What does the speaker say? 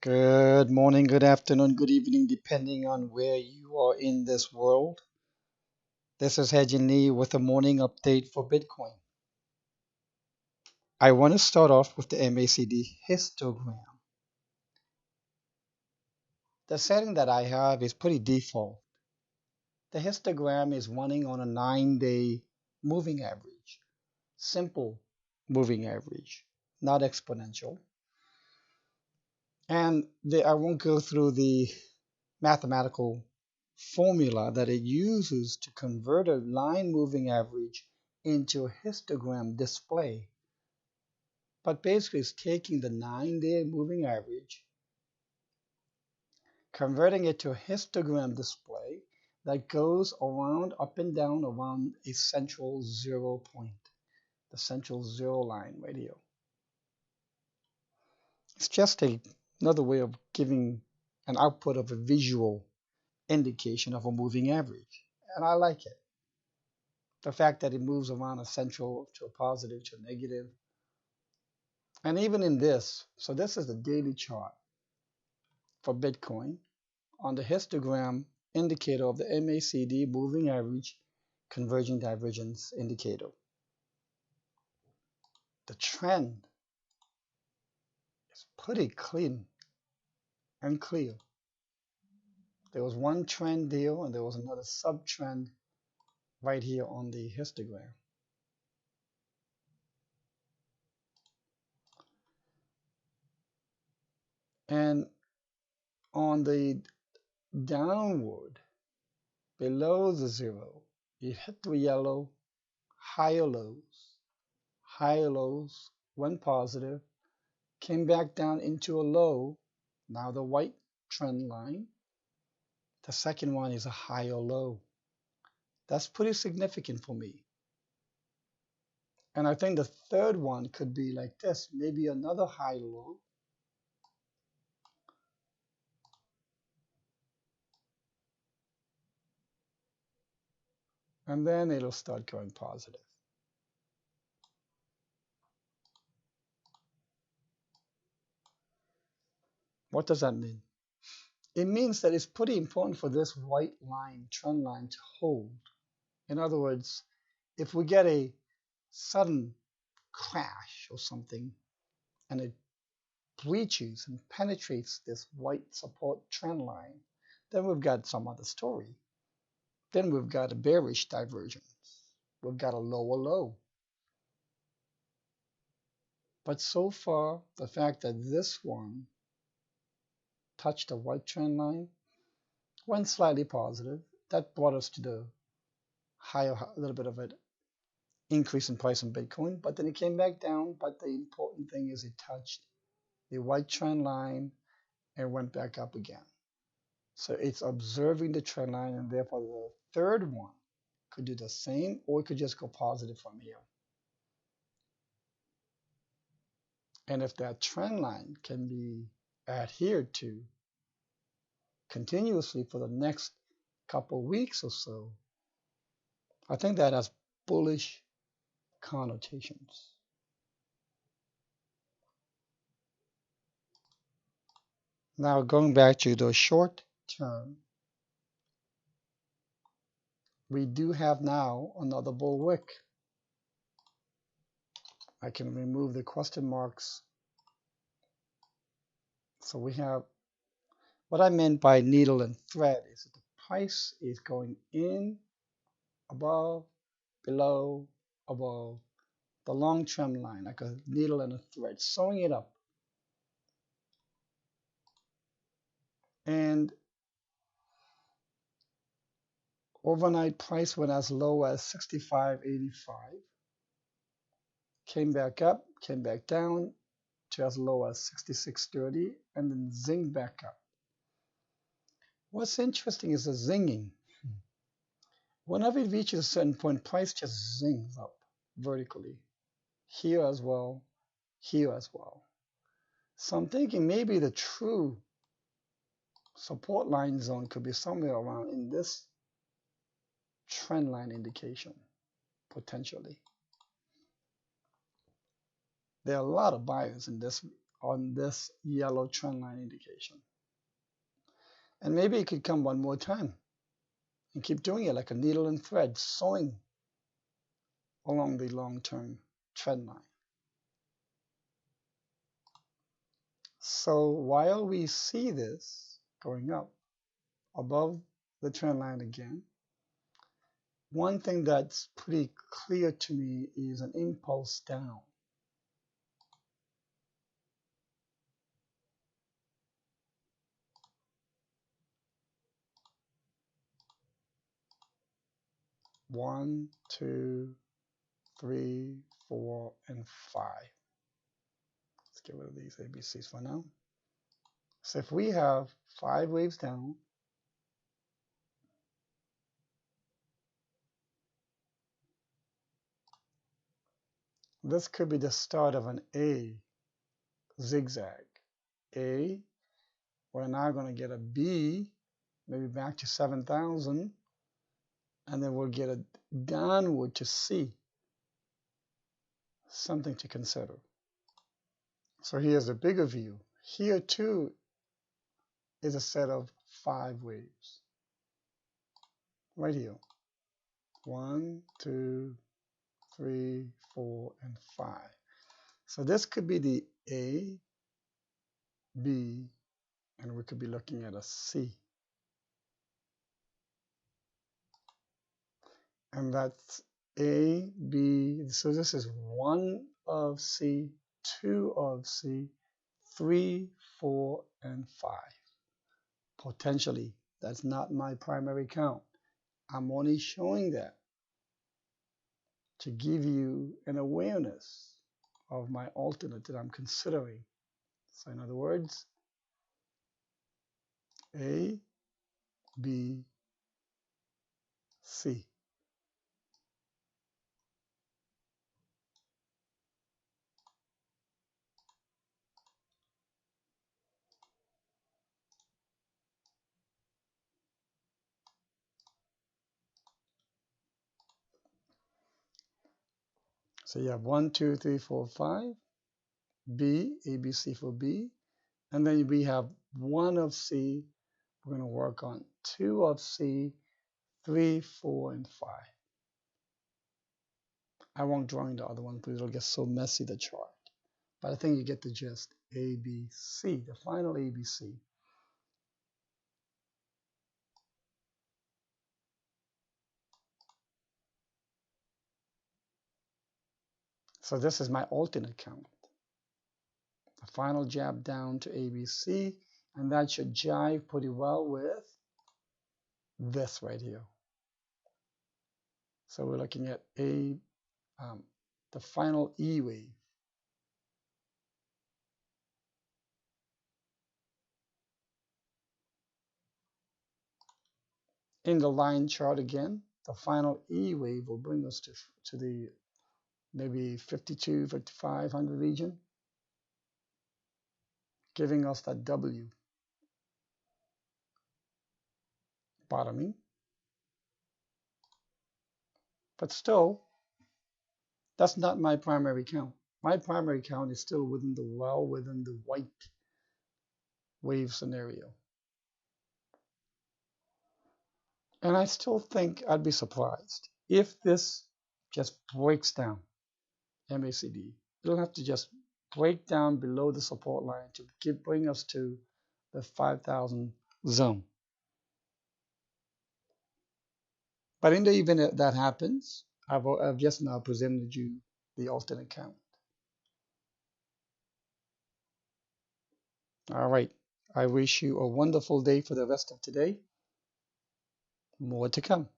Good morning, good afternoon, good evening, depending on where you are in this world. This is Hejin Lee with a morning update for Bitcoin. I want to start off with the MACD histogram. The setting that I have is pretty default. The histogram is running on a 9-day moving average, simple moving average, not exponential. And I won't go through the mathematical formula that it uses to convert a line moving average into a histogram display. But basically, it's taking the 9-day moving average, converting it to a histogram display that goes around, up and down around a central 0 point, the central zero line right here. It's just another way of giving an output of a visual indication of a moving average. And I like it. The fact that it moves around a central to a positive to a negative. And even in this, so this is the daily chart for Bitcoin on the histogram indicator of the MACD moving average converging divergence indicator. The trend is pretty clean and clear. There was one trend deal and there was another sub-trend right here on the histogram. And on the downward, below the zero, it hit the yellow, higher lows, went positive, came back down into a low, now the white trend line. The second one is a higher low. That's pretty significant for me. And I think the third one could be like this, maybe another high low, and then it'll start going positive. What does that mean? It means that it's pretty important for this white line, trend line, to hold. In other words, if we get a sudden crash or something and it breaches and penetrates this white support trend line, then we've got some other story. Then we've got a bearish divergence. We've got a lower low. But so far, the fact that this one touched the white trend line went slightly positive. That brought us to the higher, a little bit of an increase in price in Bitcoin, but then it came back down. But the important thing is it touched the white trend line and went back up again. So it's observing the trend line, and therefore the third one could do the same, or it could just go positive from here. And if that trend line can be adhered to continuously for the next couple weeks or so, I think that has bullish connotations. Now going back to the short term, we do have now another bull wick. I can remove the question marks. So we have, what I meant by needle and thread is that the price is going in, above, below, above the long trend line, like a needle and a thread, sewing it up. And overnight price went as low as 65.85, came back up, came back down to as low as 66.30, and then zinged back up. What's interesting is the zinging. Whenever it reaches a certain point, price just zings up vertically. Here as well, here as well. So I'm thinking maybe the true support line zone could be somewhere around in this trend line indication, potentially. There are a lot of buyers in this on this yellow trend line indication. And maybe it could come one more time and keep doing it like a needle and thread, sewing along the long-term trend line. So while we see this going up above the trend line again, one thing that's pretty clear to me is an impulse down. One, two, three, four, and five. Let's get rid of these ABCs for now. So if we have 5 waves down, this could be the start of an A zigzag. A, we're now going to get a B, maybe back to 7,000, and then we'll get a downward to C. Something to consider. So here's a bigger view. Here too is a set of 5 waves. Right here. 1, 2, 3, 4, and 5. So this could be the A, B, and we could be looking at a C. And that's A, B, so this is 1 of C, 2 of C, 3, 4, and 5. Potentially, that's not my primary count. I'm only showing that to give you an awareness of my alternate that I'm considering. So in other words, A, B, C. So you have 1, 2, 3, 4, 5, B, A, B, C for B, and then we have 1 of C. We're going to work on 2 of C, 3, 4, and 5. I won't draw in the other one because it'll get so messy, the chart. But I think you get the gist. A, B, C, the final A, B, C. So this is my alternate count. The final jab down to ABC, and that should jive pretty well with this right here. So we're looking at the final E wave. In the line chart again, the final E wave will bring us to the maybe 52, 5,500 region, giving us that W bottoming. But still, that's not my primary count. My primary count is still within the white wave scenario. And I still think I'd be surprised if this just breaks down MACD. It'll have to just break down below the support line to bring us to the 5,000 zone. But in the event that happens, I've just now presented you the alternate count. All right. I wish you a wonderful day for the rest of today. More to come.